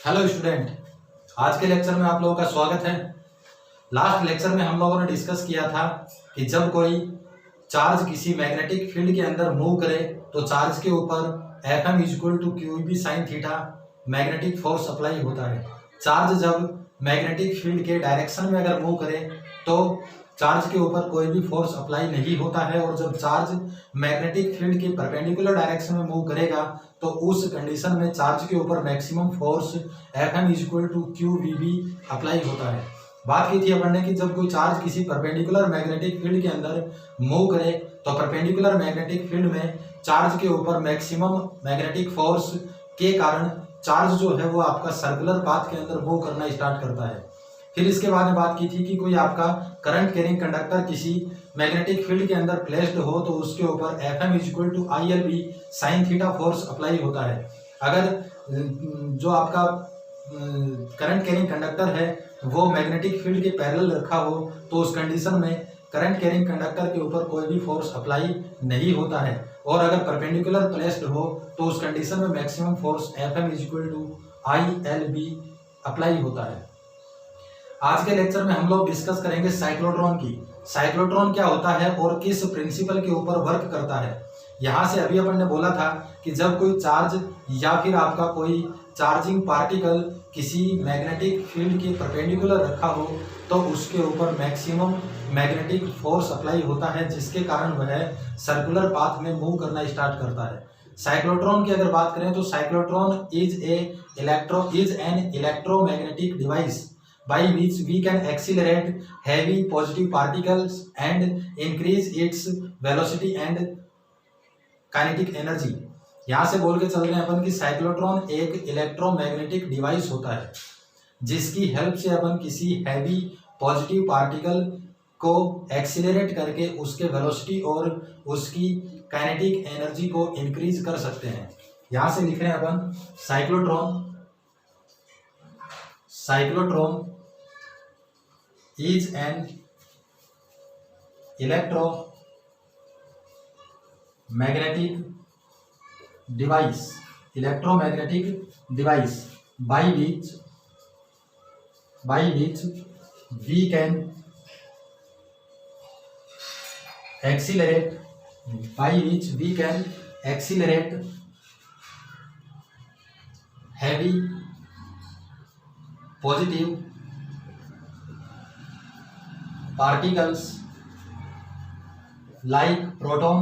Hello student, आज के lecture में आप लोगों का स्वागत है। लास्ट लेक्चर में हम लोगों ने डिस्कस किया था कि जब कोई चार्ज किसी मैग्नेटिक फील्ड के अंदर मूव करे तो चार्ज के ऊपर Fm equal to QEB sine theta magnetic force apply होता है। चार्ज जब मैग्नेटिक फील्ड के डायरेक्शन में अगर मूव करे तो चार्ज के ऊपर कोई भी फोर्स अप्लाई नहीं होता है, और जब चार्ज मैग्नेटिक फील्ड के परपेंडिकुलर डायरेक्शन में मूव करेगा तो उस कंडीशन में चार्ज के ऊपर maximum force Fm equal to QVB apply होता है। बात की थी अपन ने कि जब कोई चार्ज किसी परपेंडिकुलर मैग्नेटिक फील्ड के अंदर मूव करे तो परपेंडिकुलर मैग्नेटिक फील्ड में चार्ज के ऊपर मैक्सिमम मैग्नेटिक फोर्स के कारण चार्ज जो है वो आपका सर्कुलर पाथ के अंदर मूव करना स्टार्ट करता है। फिर इसके बाद में बात की थी कि कोई आपका करंट कैरिंग कंडक्टर किसी मैग्नेटिक फील्ड के अंदर प्लेस्ड हो तो उसके ऊपर Fm equal to ILB sine theta force apply होता है। अगर जो आपका करंट कैरिंग कंडक्टर है वो मैग्नेटिक फील्ड के पैरेलल रखा हो तो उस कंडीशन में करंट कैरिंग कंडक्टर के ऊपर कोई भी फोर्स अप्लाई नहीं होता है, और अगर परपेंडिकुलर प्लेस्ड हो तो उस कंडीशन में maximum force Fm equal to ILB apply होता है। आज के लेक्चर में हम लोग डिस्कस करेंगे साइक्लोट्रॉन की। साइक्लोट्रॉन क्या होता है और किस प्रिंसिपल के ऊपर वर्क करता है। यहाँ से अभी अपन ने बोला था कि जब कोई चार्ज या फिर आपका कोई चार्जिंग पार्टिकल किसी मैग्नेटिक फील्ड के परपेंडिकुलर रखा हो तो उसके ऊपर मैक्सिमम मैग्नेटिक फोर्स अप्लाई होता है, जिसके कारण वह सर्कुलर पाथ में मूव करना स्टार्ट करता है। साइक्लोट्रॉन की अगर बात करें तो cyclotron is an electromagnetic device by which we can accelerate heavy positive particles and increase its velocity and kinetic energy। यहाँ से बोल के चल रहे हैं अपन कि साइक्लोट्रॉन एक इलेक्ट्रोमैग्नेटिक डिवाइस होता है जिसकी हेल्प से अपन किसी हैवी पॉजिटिव पार्टिकल को एक्सीलरेट करके उसके वेलोसिटी और उसकी काइनेटिक एनर्जी को इंक्रीज कर सकते हैं। यहाँ से लिख रहे हैं अपन cyclotron is an electromagnetic device by which we can accelerate heavy positive particles like proton,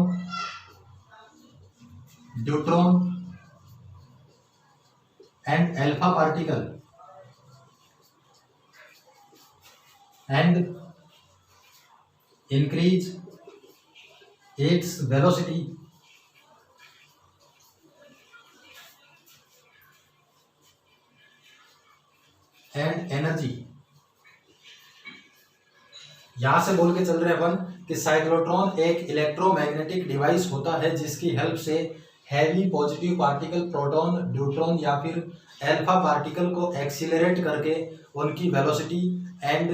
deuteron and alpha particle and increase its velocity and energy। यहाँ से बोल के चल रहे हैं अपन कि साइक्लोट्रॉन एक इलेक्ट्रोमैग्नेटिक डिवाइस होता है जिसकी हेल्प से heavy positive particle proton, neutron या फिर अल्फा पार्टिकल को एक्सीलरेट करके उनकी वेलोसिटी एंड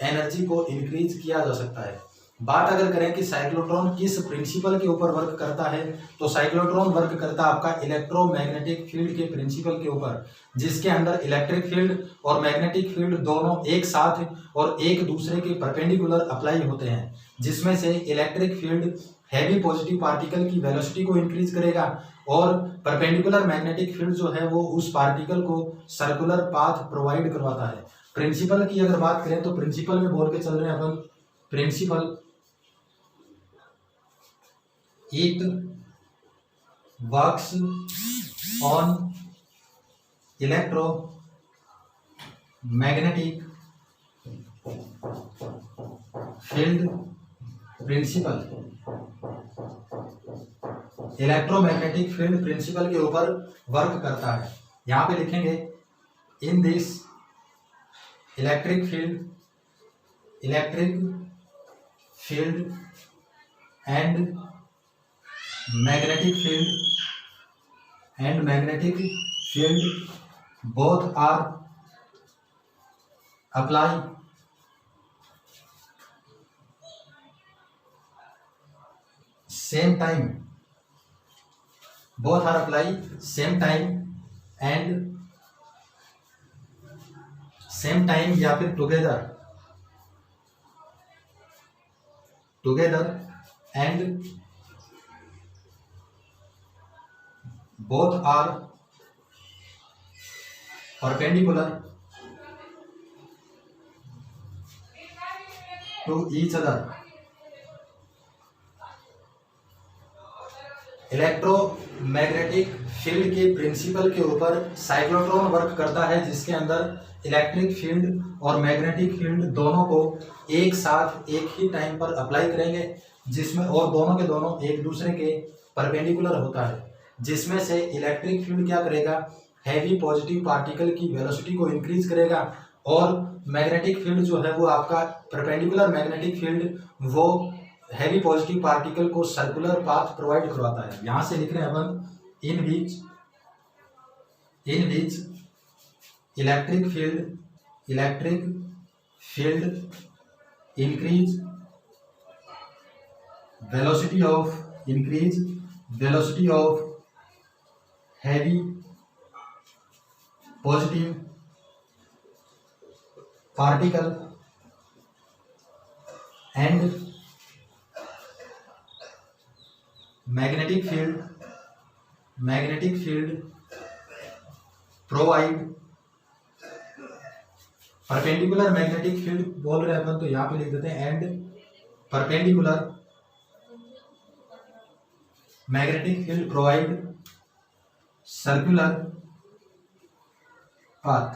एनर्जी को इंक्रीज किया जा सकता है। बात अगर करें कि साइक्लोट्रॉन किस प्रिंसिपल के ऊपर वर्क करता है तो साइक्लोट्रॉन वर्क करता है आपका इलेक्ट्रोमैग्नेटिक फील्ड के प्रिंसिपल के ऊपर, जिसके अंदर इलेक्ट्रिक फील्ड और मैग्नेटिक फील्ड दोनों एक साथ और एक दूसरे के परपेंडिकुलर अप्लाई होते हैं, जिसमें से electric field heavy positive particle की वेलोसिटी को इंक्रीज करेगा और परपेंडिकुलर मैग्नेटिक फील्ड जो है वो उस पार्टिकल को सर्कुलर पाथ प्रोवाइड करवाता है। प्रिंसिपल की अगर बात करें तो प्रिंसिपल में बोल के चल रहे हैं अपन principle it works on electromagnetic field principle। Electromagnetic field principle के ऊपर वर्क करता है। यहाँ पे लिखेंगे in this electric field and magnetic field both are apply same time and same time या फिर together and both are perpendicular to each other. Electromagnetic field के प्रिंसिपल के ऊपर साइक्लोट्रॉन वर्क करता है, जिसके अंदर इलेक्ट्रिक फील्ड और मैग्नेटिक फील्ड दोनों को एक साथ एक ही टाइम पर अप्लाई करेंगे, जिसमें और दोनों के दोनों एक दूसरे के परपेंडिकुलर होता है, जिसमें से इलेक्ट्रिक फील्ड क्या करेगा, हैवी पॉजिटिव पार्टिकल की वेलोसिटी को इंक्रीज करेगा, और मैग्नेटिक फील्ड जो है वो आपका परपेंडिकुलर मैग्नेटिक फील्ड वो हैवी पॉजिटिव पार्टिकल को सर्कुलर पाथ प्रोवाइड करवाता है। यहां से लिख रहे हैं अपन in which electric field increase velocity of heavy positive particle and magnetic field provide perpendicular magnetic field बोल रहे हैं अपन, तो यहां पे लिख देते हैं and perpendicular magnetic field provide circular path.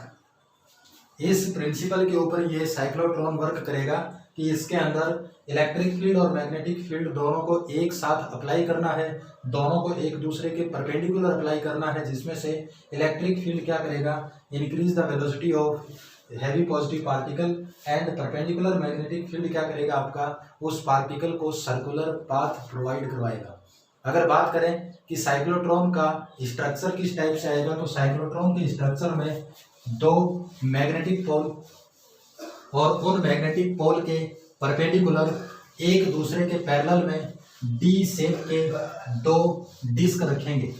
इस प्रिंसिपल के ऊपर ये साइक्लोट्रॉन वर्क करेगा कि इसके अंदर इलेक्ट्रिक फील्ड और मैग्नेटिक फील्ड दोनों को एक साथ अप्लाई करना है, दोनों को एक दूसरे के परपेंडिकुलर अप्लाई करना है, जिसमें से इलेक्ट्रिक फील्ड क्या करेगा, increase the velocity of heavy positive particle and perpendicular magnetic field क्या करेगा, आपका उस पार्टिकल को सर्कुलर पाथ प्रोवाइड करवाएगा। अगर बात करें कि साइक्लोट्रॉन का स्ट्रक्चर किस टाइप से आएगा, तो साइक्लोट्रॉन के स्ट्रक्चर में दो मैग्नेटिक पोल और उन मैग्नेटिक पोल के परपेंडिकुलर एक दूसरे के पैरेलल में डी शेप के दो डिस्क रखेंगे।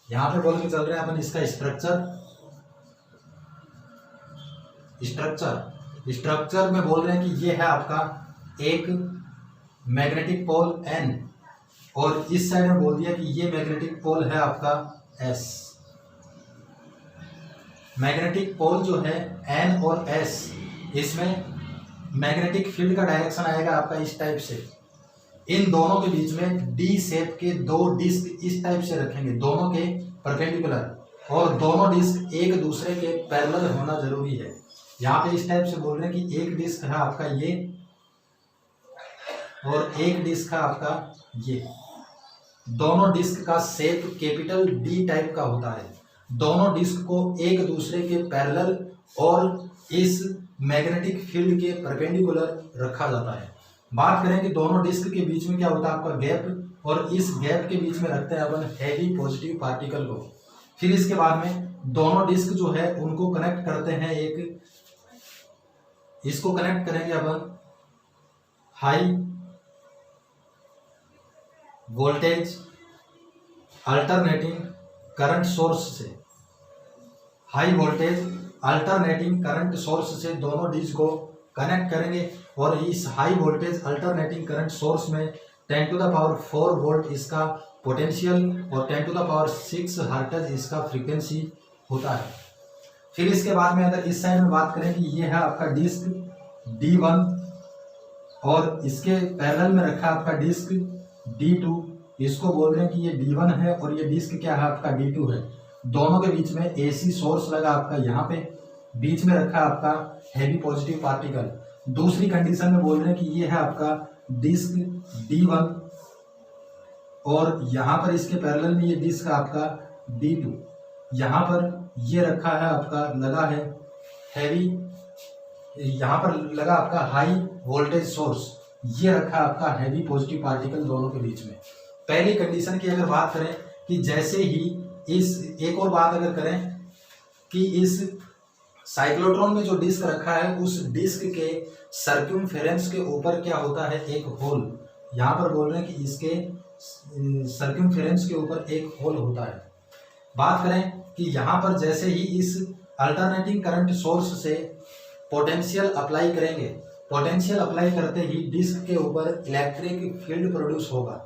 यहां पे बोल के चल रहे हैं अपन इसका स्ट्रक्चर में बोल रहे हैं कि ये है आपका एक मैग्नेटिक पोल N, और इस साइड में बोल दिया कि ये मैग्नेटिक पोल है आपका S। मैग्नेटिक पोल जो है N और S, इसमें मैग्नेटिक फील्ड का डायरेक्शन आएगा आपका इस टाइप से। इन दोनों के बीच में डी शेप के दो डिस्क इस टाइप से रखेंगे, दोनों के परपेंडिकुलर, और दोनों डिस्क एक दूसरे के पैरेलल होना जरूरी है। यहाँ पे इस टाइप से बोल रहे हैं कि एक डिस्क है आपका ये और एक डिस्क है आपका ये। दोनों डिस्क का शेप कैपिटल डी टाइप का होता है। दोनों डिस्क को एक दूसरे के पैरेलल और इस मैग्नेटिक फील्ड के परपेंडिकुलर रखा जाता है। बात करें कि दोनों डिस्क के बीच में क्या होता है आपका गैप, और इस गैप के बीच में रखते हैं अपन हैवी पॉजिटिव पार्टिकल को। फिर इसके बाद में दोनों डिस्क जो है उनको कनेक्ट करते हैं, इसको कनेक्ट करेंगे अपन high voltage alternating current source से। High voltage alternating current source से दोनों डिस्क को कनेक्ट करेंगे, और इस high voltage alternating current source में 10⁴ वोल्ट इसका पोटेंशियल और 10⁶ हर्ट्ज इसका फ्रीक्वेंसी होता है। फिर इसके बाद में अगर इस साइड में बात करें कि ये है आपका डिस्क D1 और इसके पैरेलल में रखा आपका डिस्क D2। इसको बोल रहे हैं कि ये D1 है और ये डिस्क क्या है आपका D2 है। दोनों के बीच में AC सोर्स लगा आपका यहाँ पे, बीच में रखा आपका हैवी पॉजिटिव पार्टिकल। दूसरी कंडीशन में बोल रहे हैं कि ये है आपका डिस्क D1 और यहाँ पर इसके पैरेलल में ये डिस्क है आपका D2। यहाँ पर ये रखा है आपका लगा है हैवी, यहाँ पर लगा आपका हाई वोल्टेज सोर्स, ये रखा आपका हैवी पॉजिटिव पार्टिकल दोनों के बीच में। पहली कंडीशन की अगर बात करें कि जैसे ही इस, एक और बात अगर करें कि इस साइक्लोट्रॉन में जो डिस्क रखा है उस डिस्क के सर्क्यूमफेरेंस के ऊपर क्या होता है, एक होल। यहाँ पर बोल रहे हैं कि इसके सर्क्यूमफेरेंस के ऊपर एक होल होता है। बात करें कि यहाँ पर जैसे ही इस अल्टरनेटिंग करंट सोर्स से पोटेंशियल अप्लाई करेंगे, पोटेंशियल अप्लाई करते ही डिस्क के ऊपर इलेक्ट्रिक फील्ड प्रोड्यूस होगा,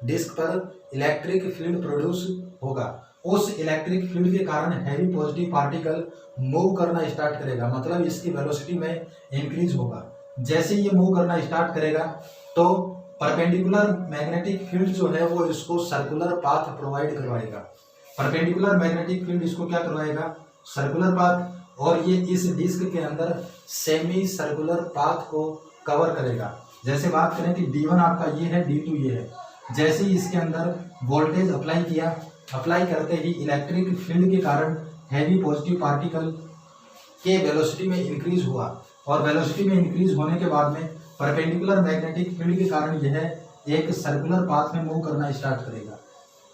डिस्क पर इलेक्ट्रिक फील्ड प्रोड्यूस होगा। उस इलेक्ट्रिक फील्ड के कारण हैवी पॉजिटिव पार्टिकल मूव करना स्टार्ट करेगा, मतलब इसकी वेलोसिटी में इंक्रीज होगा। जैसे ये मूव करना स्टार्ट करेगा तो परपेंडिकुलर मैग्नेटिक फील्ड जो है वो इसको सर्कुलर पाथ प्रोवाइड करवाएगा। परपेंडिकुलर मैग्नेटिक फील्ड इसको क्या करवाएगा, सर्कुलर पाथ, और ये इस डिस्क के अंदर सेमी सर्कुलर पाथ को कवर करेगा। जैसे बात करें कि D1 आपका ये है, D2 ये है, जैसे ही इसके अंदर वोल्टेज अप्लाई किया, अप्लाई करते ही इलेक्ट्रिक फील्ड के कारण हैवी पॉजिटिव पार्टिकल के वेलोसिटी में इंक्रीज हुआ, और वेलोसिटी में इंक्रीज होने के बाद में परपेंडिकुलर मैग्नेटिक फील्ड के कारण यह एक सर्कुलर पाथ में मूव करना स्टार्ट करेगा।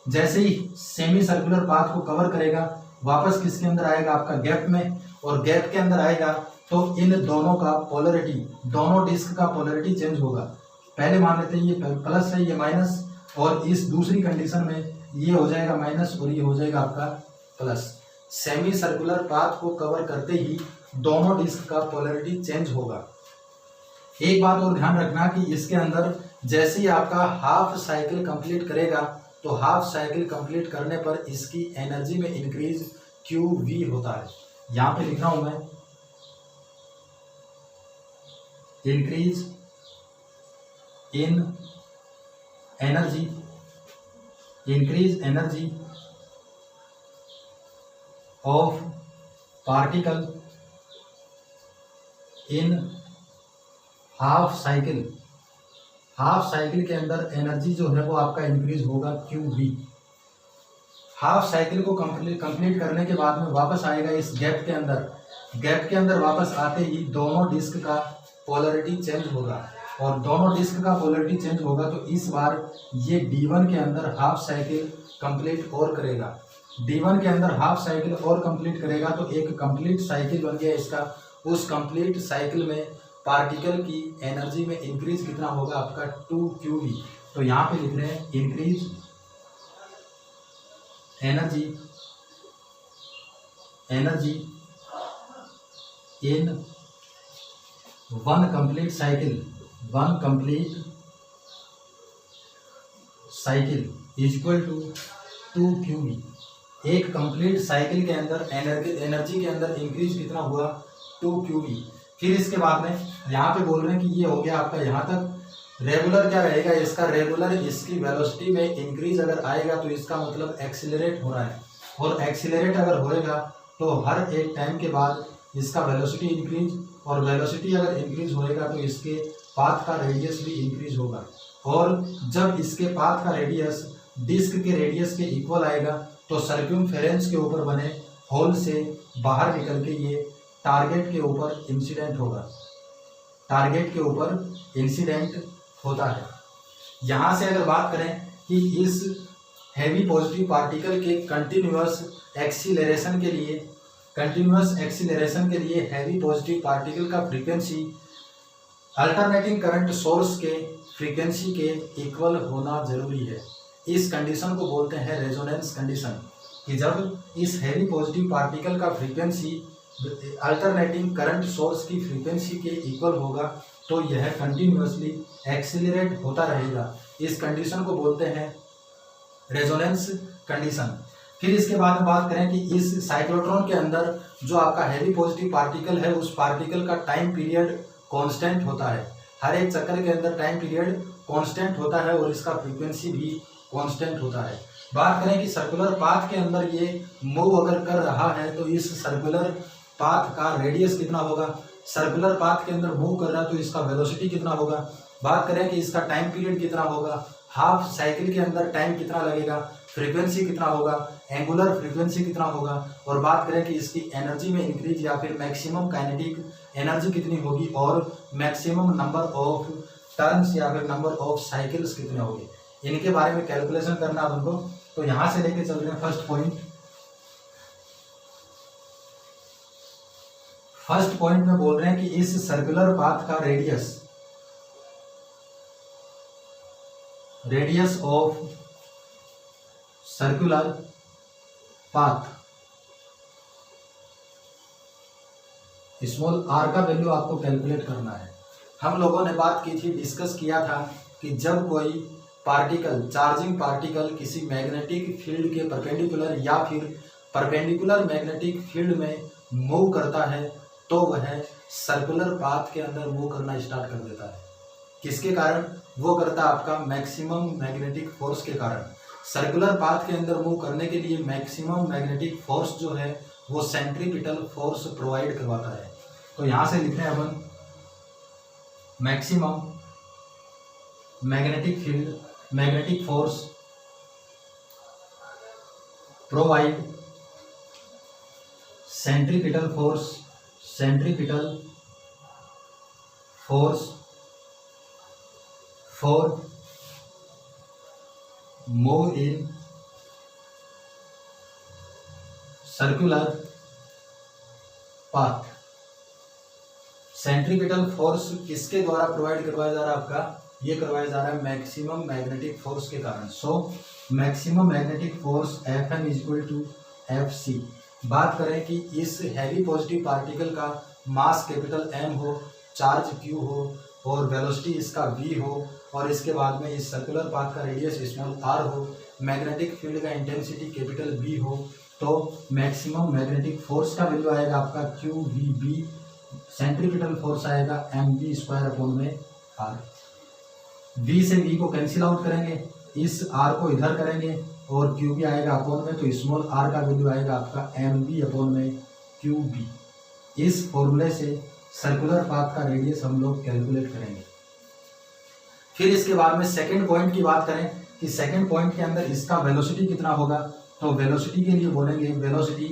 जैसे ही सेमी सर्कुलर पाथ को कवर करेगा, वापस किसके अंदर आएगा, आपका गैप में, और गैप के अंदर आएगा तो इन दोनों का पोलरिटी, दोनों डिस्क का पोलरिटी चेंज होगा। पहले मान लेते हैं ये प्लस है, ये माइनस, और इस दूसरी कंडीशन में ये हो जाएगा माइनस और ये हो जाएगा आपका प्लस। सेमी सर्कुलर पाथ को कवर करते ही दोनों डिस्क का पोलरिटी चेंज होगा। एक बात और ध्यान रखना कि इसके अंदर जैसे ही आपका हाफ साइकिल कंप्लीट करेगा तो हाफ साइकिल कंप्लीट करने पर इसकी एनर्जी में इंक्रीज QV होता है। यहाँ पे लिख रहा हूं मैं, increase in energy, increase energy of particle in half cycle. Half cycle के अंदर एनर्जी जो है वो आपका इंक्रीज होगा QV। हाफ साइकिल को कंप्लीट करने के बाद में वापस आएगा इस गैप के अंदर, गैप के अंदर वापस आते ही दोनों डिस्क का पोलरिटी चेंज होगा, और दोनों डिस्क का पोलरिटी चेंज होगा तो इस बार ये D1 के अंदर हाफ साइकिल कंप्लीट और करेगा। D1 के अंदर हाफ साइकिल और कंप्लीट करेगा तो एक कंप्लीट साइकिल बन गया इसका। उस कंप्लीट साइकिल में पार्टिकल की एनर्जी में इंक्रीज कितना होगा, आपका 2QV। तो यहाँ पे लिख रहे हैं increase energy in one complete cycle equal to 2QV। एक कंप्लीट साइकिल के अंदर एनर्जी के अंदर इंक्रीज कितना हुआ, 2QV। फिर इसके बाद में यहाँ पे बोल रहे हैं कि ये हो गया आपका यहाँ तक। रेगुलर क्या रहेगा इसका, रेगुलर इसकी वेलोसिटी में इंक्रीज अगर आएगा तो इसका मतलब एक्सीलरेट हो रहा है, और एक्सीलरेट अगर होएगा तो हर एक टाइम के बाद इसका वेलोसिटी इंक्रीज, और वेलोसिटी अगर इंक्रीज होएगा तो इसके पाथ का रेडियस भी इंक्रीज होगा, और जब इसके पाथ का रेडियस डिस्क के रेडियस के इक्वल आएगा तो सर्कमफेरेंस के ऊपर बने होल से बाहर निकल के ये टारगेट के ऊपर इंसिडेंट होगा, टारगेट के ऊपर इंसिडेंट होता है। यहाँ से अगर बात करें कि इस हैवी पॉजिटिव पार्टिकल के कंटिन्यूअस एक्सीलरेशन के लिए हैवी पॉजिटिव पार्टिकल का फ्रीक्वेंसी अल्टरनेटिंग करंट सोर्स के फ्रीक्वेंसी के इक्वल होना जरूरी है। इस कंडीशन को बोलते हैं रेजोनेंस कंडीशन, कि जब इस हैवी पॉजिटिव पार्टिकल का फ्रीक्वेंसी अल्टरनेटिंग करंट सोर्स की फ्रीक्वेंसी के इक्वल होगा तो यह कंटिन्यूअसली एक्सीलरेट होता रहेगा। इस कंडीशन को बोलते हैं रेजोनेंस कंडीशन। फिर इसके बाद में बात करें कि इस साइक्लोट्रॉन के अंदर जो आपका हैवी पॉजिटिव पार्टिकल है उस पार्टिकल का टाइम पीरियड कांस्टेंट होता है। हर एक चक्कर के अंदर टाइम पीरियड कांस्टेंट होता है और इसका फ्रीक्वेंसी भी कांस्टेंट होता है। बात करें कि सर्कुलर पाथ के अंदर ये मूव अगर कर रहा है तो इस सर्कुलर पाथ का रेडियस कितना होगा, सर्कुलर पाथ के अंदर मूव कर रहा है तो इसका वेलोसिटी कितना होगा। बात करें कि इसका टाइम पीरियड कितना होगा, हाफ साइकिल के अंदर टाइम कितना लगेगा, फ्रीक्वेंसी कितना होगा, एंगुलर फ्रीक्वेंसी कितना होगा, और बात करें कि इसकी एनर्जी में इंक्रीज या फिर मैक्सिमम काइनेटिक एनर्जी कितनी होगी, और मैक्सिमम नंबर ऑफ टर्न्स या फिर नंबर ऑफ साइकिल्स कितने होंगे, इनके बारे में कैलकुलेशन करना है उनको। तो यहाँ से लेके चल रहे हैं फर्स्ट पॉइंट में बोल रहे हैं कि इस सर्कुलर पाथ का radius of circular path small R का वैल्यू आपको कैलकुलेट करना है। हम लोगों ने बात की थी, डिस्कस किया था कि जब कोई पार्टिकल, चार्जिंग पार्टिकल किसी मैग्नेटिक फील्ड के परपेंडिकुलर या फिर परपेंडिकुलर मैग्नेटिक फील्ड में मूव करता है तो वह सर्कुलर पाथ के अंदर मूव करना स्टार्ट कर देता है। किसके कारण वो करता है? आपका मैक्सिमम मैग्नेटिक फोर्स के कारण। सर्कुलर पाथ के अंदर मूव करने के लिए मैक्सिमम मैग्नेटिक फोर्स जो है वो सेंट्रीपिटल फोर्स प्रोवाइड करवाता है। तो यहां से लिखते हैं अपन maximum magnetic field, magnetic force provide centripetal force, centripetal force for move in circular path. Centripetal force किसके द्वारा प्रोवाइड करवाया जा रहा है? आपका ये करवाया जा रहा है मैक्सिमम मैग्नेटिक फोर्स के कारण। So maximum magnetic force F M is equal to F C. बात करें कि इस हैवी पॉजिटिव पार्टिकल का मास कैपिटल एम हो, चार्ज क्यू हो और वेलोसिटी इसका v हो और इसके बाद में इस सर्कुलर पाथ का रेडियस स्मॉल r हो, मैग्नेटिक फील्ड का इंटेंसिटी कैपिटल B हो, तो मैक्सिमम मैग्नेटिक फोर्स का वैल्यू आएगा आपका Q V B, centripetal force आएगा एम बी स्क्वायर अपॉन में r। v से v को कैंसिल आउट करेंगे, इस r को इधर करेंगे और क्यू बी आएगा अपॉन में, तो स्मॉल r का वैल्यू आएगा आपका एम बी अपॉन में क्यू बी। इस फॉर्मूले से सर्कुलर पाथ का रेडियस हम लोग कैलकुलेट करेंगे। फिर इसके बाद में सेकंड पॉइंट की बात करें कि सेकंड पॉइंट के अंदर इसका वेलोसिटी कितना होगा, तो वेलोसिटी के लिए बोलेंगे वेलोसिटी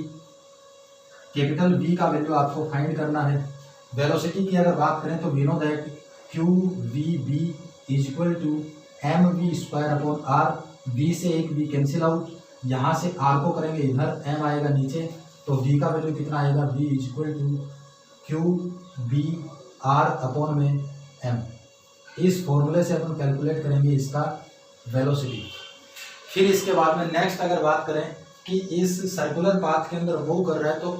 कैपिटल V का वैल्यू आपको फाइंड करना है। वेलोसिटी की अगर बात करें तो we know that Q V B is equal to M V square upon R. V से एक V कैंसिल आउट, यहाँ से R को करेंगे इधर, M आएगा नीचे, तो V का वैल्यू कितना आएगा? V is equal to Q B are upon में M। इस फॉर्मूले से अपन कैलकुलेट करेंगे इसका वेलोसिटी। फिर इसके बाद में नेक्स्ट अगर बात करें कि इस सर्कुलर पाथ के अंदर मूव कर रहा है तो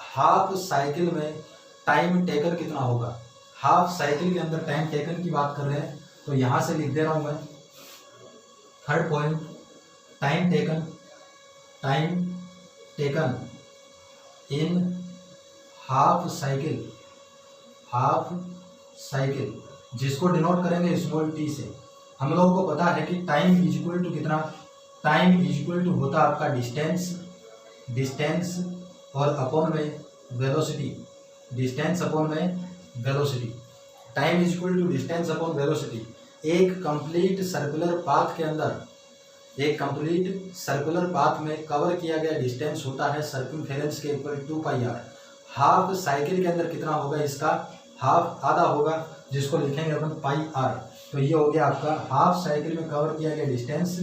हाफ साइकिल में टाइम टेकन कितना होगा। हाफ साइकिल के अंदर टाइम टेकन की बात कर रहे हैं तो यहाँ से लिख दे रहा हूँ मैं third point, time taken in half cycle, जिसको डिनोट करेंगे स्मॉल टी से। हम लोगों को पता है कि टाइम इज इक्वल टू कितना, टाइम इज इक्वल टू होता है आपका डिस्टेंस और अपॉन में वेलोसिटी, डिस्टेंस अपॉन में velocity. Time is equal to distance upon velocity. एक कंप्लीट सर्कुलर पाथ के अंदर, एक कंप्लीट सर्कुलर पाथ में कवर किया गया डिस्टेंस होता है सर्कमफेरेंस के equal to pi R. Half cycle के अंदर कितना होगा? इसका हाफ आधा होगा, जिसको लिखेंगे अपन पाई आर। तो ये हो गया आपका हाफ साइकिल में कवर किया गया डिस्टेंस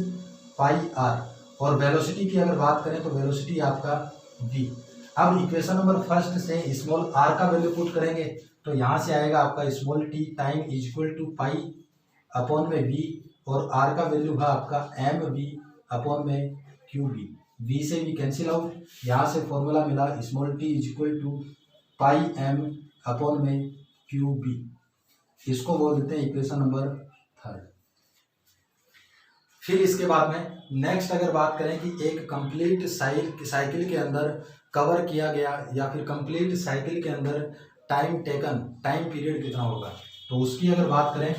पाई आर। और वेलोसिटी की अगर बात करें तो वेलोसिटी आपका v। अब इक्वेशन नंबर फर्स्ट से स्मॉल r का वैल्यू पुट करेंगे तो यहाँ से आएगा आपका small t time is equal to pi upon में v और r का वैल्यू है आपका एम वी अपॉन में क्यू बी। v से v कैंसिल आउट, यहाँ से फॉर्मूला मिला small t is equal to pi M upon में क्यू बी। इसको बोल देते हैं इक्वेशन नंबर थर्ड। फिर इसके बाद में नेक्स्ट अगर बात करें कि एक कंप्लीट साइकिल के अंदर कवर किया गया या फिर कंप्लीट साइकिल के अंदर टाइम टेकन, टाइम पीरियड कितना होगा, तो उसकी अगर बात करें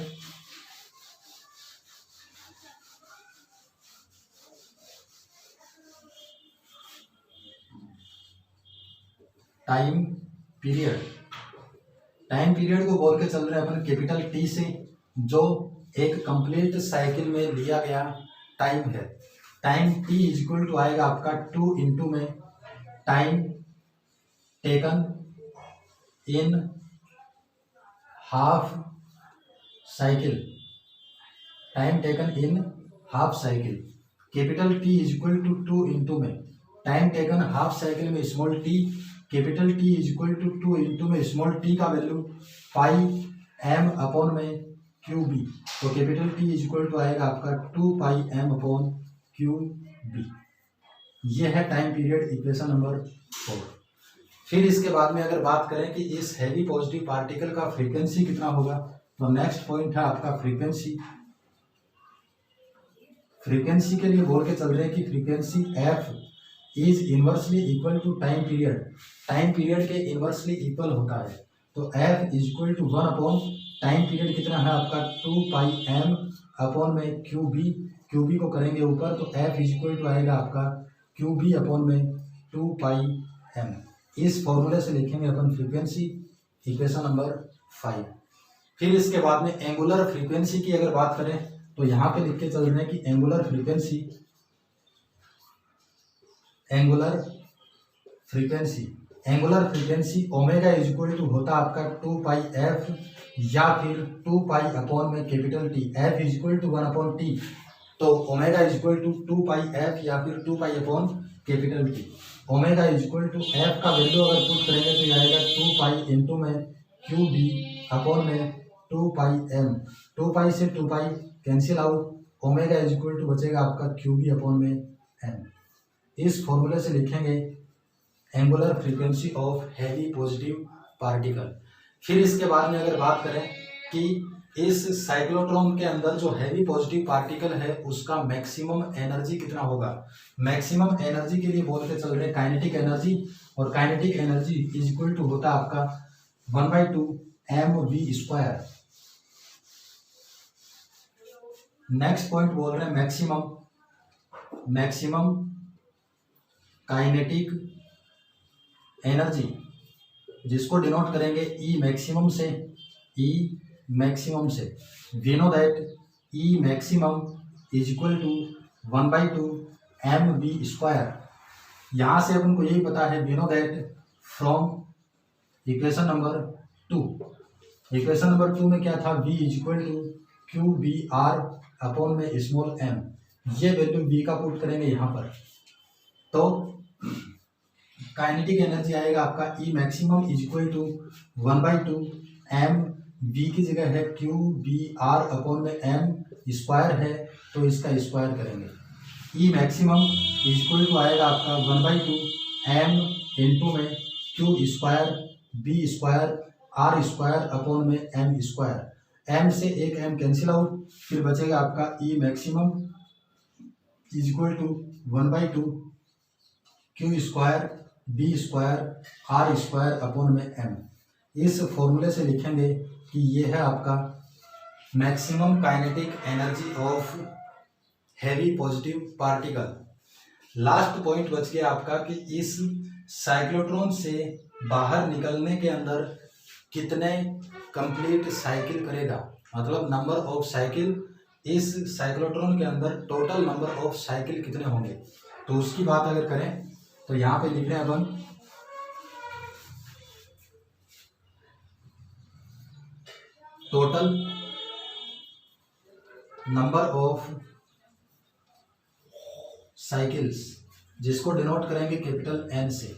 टाइम पीरियड को बोल के चल रहे हैं अपन कैपिटल टी से, जो एक कंप्लीट साइकिल में लिया गया टाइम है। Time T is equal to आएगा आपका 2 इंटू में time taken in half cycle, time taken in half cycle. Capital T is equal to 2 into में टाइम टेकन हाफ साइकिल में small T, capital T is equal to 2 into में small T का value pi M upon में Q B. तो capital T is equal to आएगा आपका 2 pi M upon Q B. ये है टाइम पीरियड इक्वेशन नंबर 4। फिर इसके बाद में अगर बात करें कि इस हैवी पॉजिटिव पार्टिकल का फ्रीक्वेंसी कितना होगा, तो नेक्स्ट पॉइंट है आपका फ्रीक्वेंसी। फ्रीक्वेंसी के लिए बोल के चल रहे हैं कि frequency F is inversely equal to time period. Time period के इनवर्सली इक्वल होता है, तो F is equal to 1 upon time period कितना है आपका 2 पाई एम अपॉन में क्यू बी को करेंगे ऊपर, तो एफ इज इक्वल टू आएगा आपका क्यू बी अपॉन में 2 पाई एम। इस फॉर्मूले से लिखेंगे अपन फ्रीक्वेंसी, इक्वेशन नंबर 5। फिर इसके बाद में एंगुलर फ्रीक्वेंसी की अगर बात करें, तो यहाँ पे लिख के चल रहे हैं कि angular frequency omega is equal to होता आपका 2 पाई एफ या फिर 2 पाई अपॉन में capital T. F is equal to 1 upon T, तो omega is equal to 2 pi F या फिर 2 pi upon capital T. Omega is equal to F का value अगर पुट करेंगे तो ये आएगा 2 पाई इंटू में क्यू बी अपॉन में 2 पाई एम। 2 पाई से 2 pi cancel out, omega is equal to बचेगा आपका क्यू बी अपॉन में एम। इस फॉर्मूले से लिखेंगे angular frequency of heavy positive particle. फिर इसके बाद में अगर बात करें कि इस साइक्लोट्रॉन के अंदर जो हैवी पॉजिटिव पार्टिकल है उसका मैक्सिमम एनर्जी कितना होगा। मैक्सिमम एनर्जी के लिए बोल के चल रहे हैं काइनेटिक एनर्जी, और kinetic energy is equal to होता आपका 1/2 mv²। नेक्स्ट पॉइंट बोल रहे हैं मैक्सिमम काइनेटिक एनर्जी, जिसको डिनोट करेंगे ई मैक्सिमम से। We know that e maximum is equal to 1/2 mv²। यहाँ से अपन को यही पता है, we know that from equation number 2। Equation number 2 में क्या था, v is equal to Q B are upon में स्मॉल m। ये वैल्यू v का पुट करेंगे यहाँ पर, तो काइनेटिक एनर्जी आएगा आपका e maximum is equal to 1/2 m। v की जगह है क्यू बी आर अपॉन में m² है, तो इसका स्क्वायर करेंगे। E maximum is equal to आएगा आपका 1/2 m इंटू में क्यू² b² r² अपॉन में m²। m से एक m कैंसिल आउट, फिर बचेगा आपका e maximum is equal to 1/2 क्यू² b² r² अपॉन में m। इस फॉर्मूले से लिखेंगे कि ये है आपका maximum kinetic energy of heavy positive particle. Last point बच गया आपका कि इस साइक्लोट्रॉन से बाहर निकलने के अंदर कितने कंप्लीट साइकिल करेगा, मतलब नंबर ऑफ साइकिल इस साइक्लोट्रॉन के अंदर टोटल नंबर ऑफ साइकिल कितने होंगे। तो उसकी बात अगर करें तो यहाँ पे लिख रहे हैं अपन टोटल नंबर ऑफ साइकिल्स, जिसको डिनोट करेंगे कैपिटल एन से।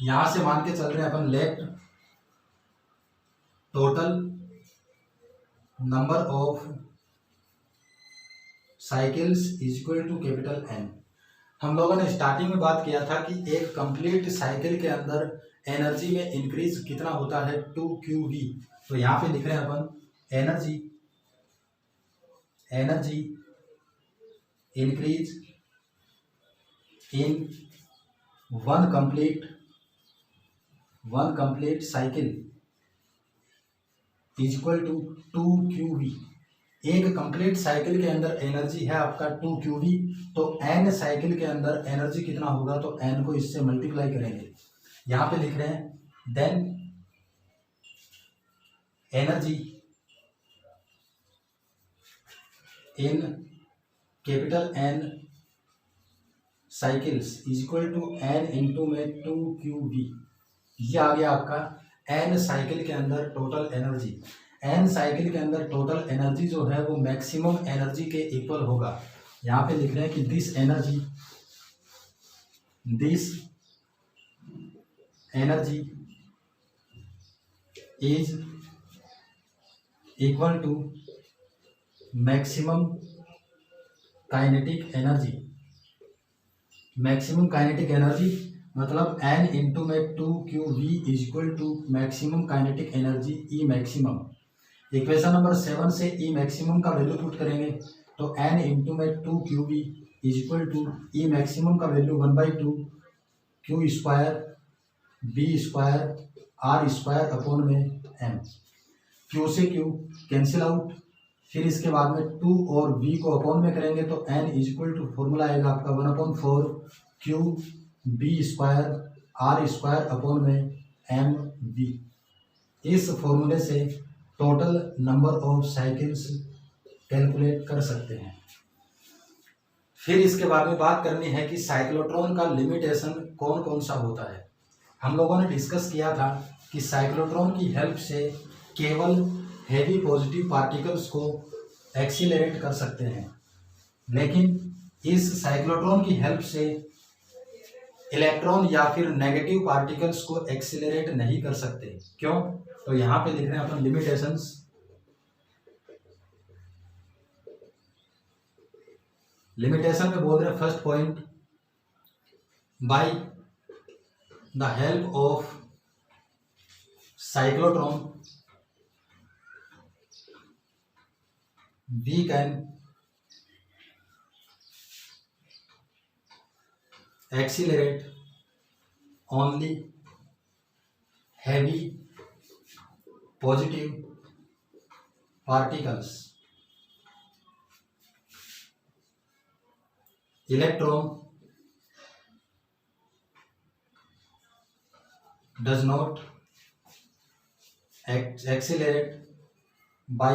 यहां से मान के चल रहे हैं अपन let total number of cycles is equal to capital N. हम लोगों ने स्टार्टिंग में बात किया था कि एक कंप्लीट साइकिल के अंदर एनर्जी में इंक्रीज कितना होता है 2qv। तो यहाँ पे लिख रहे हैं अपन energy increase in one complete cycle is equal to 2qv। एक कंप्लीट साइकिल के अंदर एनर्जी है आपका 2qv, तो n साइकिल के अंदर एनर्जी कितना होगा, तो n को इससे मल्टीप्लाई करेंगे। यहाँ पे लिख रहे हैं then energy in capital N cycles is equal to n into में 2qv। ये आ गया आपका n साइकिल के अंदर टोटल एनर्जी। n साइकिल के अंदर टोटल एनर्जी जो है वो मैक्सिमम एनर्जी के इक्वल होगा। यहाँ पे लिख रहे हैं कि this energy is equal to maximum kinetic energy. Maximum kinetic energy मतलब n इंटू में 2qv is equal to maximum kinetic energy E maximum. Equation number 7 से ई मैक्सिमम का वैल्यू पुट करेंगे तो n इंटू में 2qv is equal to E maximum का value 1/2 q square b square r square upon में m। q से q cancel out, फिर इसके बाद में 2 और v को अपॉन में करेंगे तो n is equal to formula आएगा आपका 1/4 q b square r square upon में m v। इस फॉर्मूले से total number of cycles calculate कर सकते हैं। फिर इसके बाद में बात करनी है कि साइक्लोट्रॉन का लिमिटेशन कौन कौन सा होता है। हम लोगों ने डिस्कस किया था कि साइक्लोट्रॉन की हेल्प से केवल हेवी पॉजिटिव पार्टिकल्स को एक्सीलरेट कर सकते हैं, लेकिन इस साइक्लोट्रॉन की हेल्प से इलेक्ट्रॉन या फिर नेगेटिव पार्टिकल्स को एक्सीलरेट नहीं कर सकते। क्यों? तो यहाँ पे लिख रहे हैं अपन लिमिटेशंस। लिमिटेशन में बोल रहे हैं first point, by the help of cyclotron we can accelerate only heavy positive particles. Electron does not accelerate by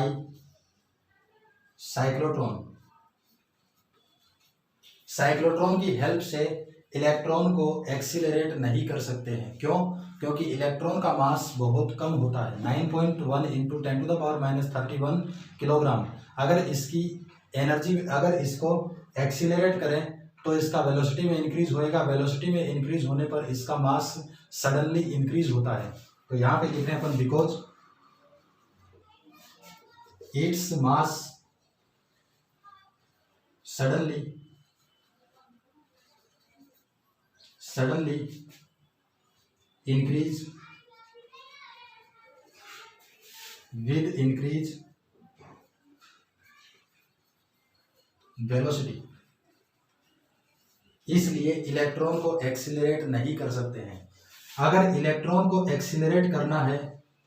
cyclotron. Cyclotron की हेल्प से इलेक्ट्रॉन को एक्सीलरेट नहीं कर सकते हैं। क्यों? क्योंकि इलेक्ट्रॉन का मास बहुत कम होता है, 9.1 इंटू 10⁻31 किलोग्राम। अगर इसकी एनर्जी, अगर इसको एक्सीलरेट करें तो इसका वेलोसिटी में इंक्रीज होएगा, वेलोसिटी में इंक्रीज होने पर इसका मास सडनली इंक्रीज होता है। तो यहाँ पे लिख रहे हैं अपन because its mass suddenly increase with increase velocity, इसलिए इलेक्ट्रॉन को एक्सीलरेट नहीं कर सकते हैं। अगर इलेक्ट्रॉन को एक्सीलरेट करना है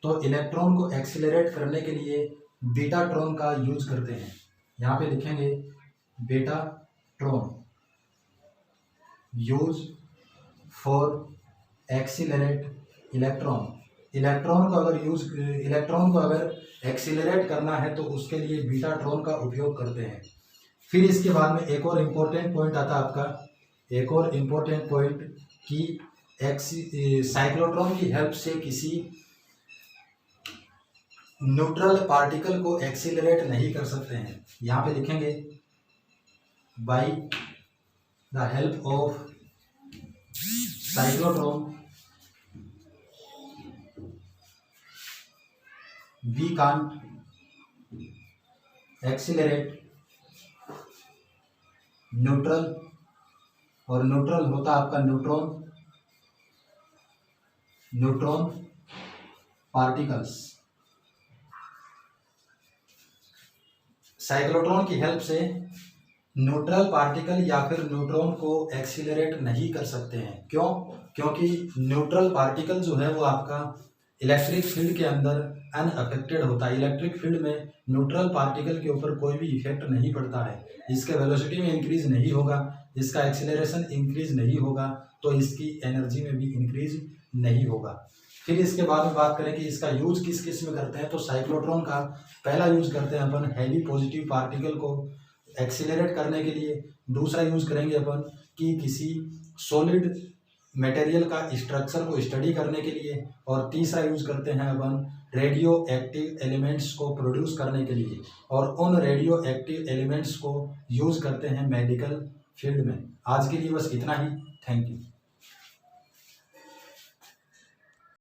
तो इलेक्ट्रॉन को एक्सीलरेट करने के लिए बीटाट्रॉन का यूज करते हैं। यहाँ पे लिखेंगे betatron use for accelerate electron. Electron को अगर एक्सीलरेट करना है तो उसके लिए बीटाट्रॉन का उपयोग करते हैं। फिर इसके बाद में एक और इम्पोर्टेंट पॉइंट आता है आपका, एक और इम्पोर्टेंट पॉइंट कि साइक्लोट्रॉन की हेल्प से किसी न्यूट्रल पार्टिकल को एक्सीलरेट नहीं कर सकते हैं। यहाँ पे लिखेंगे bye the help of cyclotron we can't accelerate neutral, और न्यूट्रल होता है आपका न्यूट्रॉन पार्टिकल्स। साइक्लोट्रॉन की हेल्प से न्यूट्रल पार्टिकल या फिर न्यूट्रॉन को एक्सीलरेट नहीं कर सकते हैं। क्यों? क्योंकि न्यूट्रल पार्टिकल जो है वो आपका इलेक्ट्रिक फील्ड के अंदर अनअफेक्टेड होता है। इलेक्ट्रिक फील्ड में न्यूट्रल पार्टिकल के ऊपर कोई भी इफेक्ट नहीं पड़ता है, इसके वेलोसिटी में इंक्रीज नहीं होगा, इसका एक्सीलरेशन इंक्रीज नहीं होगा, तो इसकी एनर्जी में भी इंक्रीज नहीं होगा। फिर इसके बाद में बात करें कि इसका यूज किस किस में करते हैं, तो साइक्लोट्रॉन का पहला यूज करते हैं अपन हैवी पॉजिटिव पार्टिकल को एक्सीलरेट करने के लिए। दूसरा यूज करेंगे अपन कि किसी सॉलिड मटेरियल का स्ट्रक्चर को स्टडी करने के लिए। और तीसरा यूज करते हैं अपन रेडियो एक्टिव एलिमेंट्स को प्रोड्यूस करने के लिए, और उन रेडियो एक्टिव एलिमेंट्स को यूज करते हैं मेडिकल फील्ड में। आज के लिए बस इतना ही। Thank you.